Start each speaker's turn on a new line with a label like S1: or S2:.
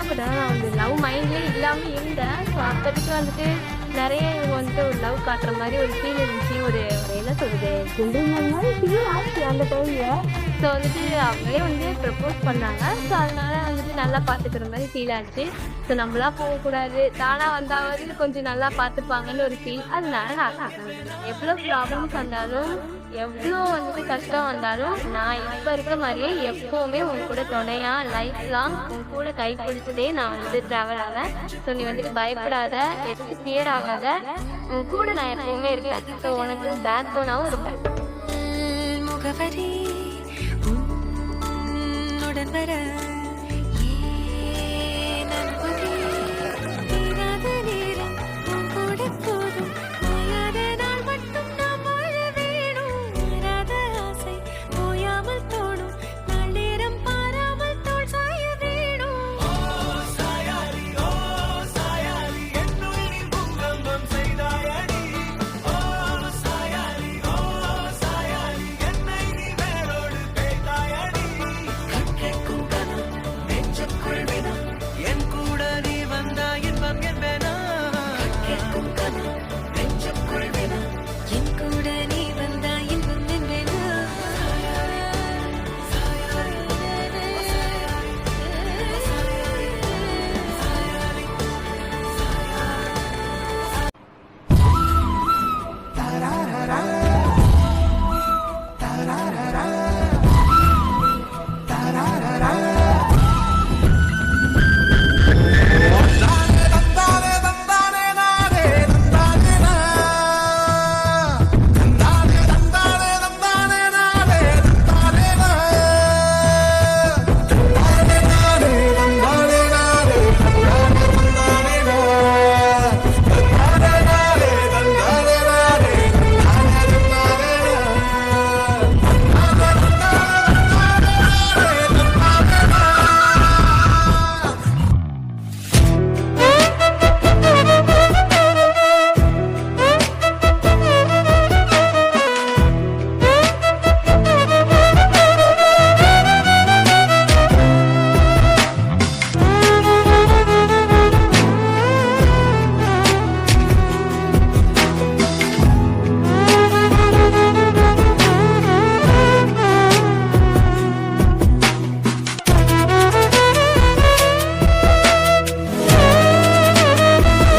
S1: But ஆனால் நான் வந்து லவ் மைண்ட்லேயே இல்லாமல் இருந்தேன். ஸோ அப்போதைக்கு வந்துட்டு நிறைய இவங்க வந்துட்டு ஒரு லவ் காட்டுற மாதிரி ஒரு ஃபீல் இருந்துச்சு. ஒரு என்ன சொல்கிறது, ஜென்டில்மேன் மாதிரி ஃபீல் ஆச்சு அந்த டைமில். ஸோ வந்துட்டு அவங்களே வந்து ப்ரப்போஸ் பண்ணாங்க. ஸோ அதனால வந்துட்டு நல்லா பார்த்துக்கிற மாதிரி ஃபீல் ஆச்சு. ஸோ நம்மளா போகக்கூடாது, தானாக வந்தாவது கொஞ்சம் நல்லா பார்த்துப்பாங்கன்னு ஒரு ஃபீல். அதனால நான் எவ்வளோ ப்ராப்ளம்ஸ் வந்தாலும் எவ்வளோ வந்துட்டு கஷ்டம் வந்தாலும் நான் இப்போ இருக்கிற மாதிரியே எப்போவுமே உன் கூட துணையாக லைஃப் லாங் உன் கூட கை பிடிச்சதே நான் வந்துட்டு ட்ராவல் ஆவேன். ஸோ நீ வந்துட்டு பயப்படாத, எதுக்கு ஃபியர் ஆகாத, உன் கூட நான் எப்போவுமே இருக்கேன். ஸோ உனக்கு பேக் போனாவும் இருப்பேன்.
S2: முகவரி உன்னுடன் வர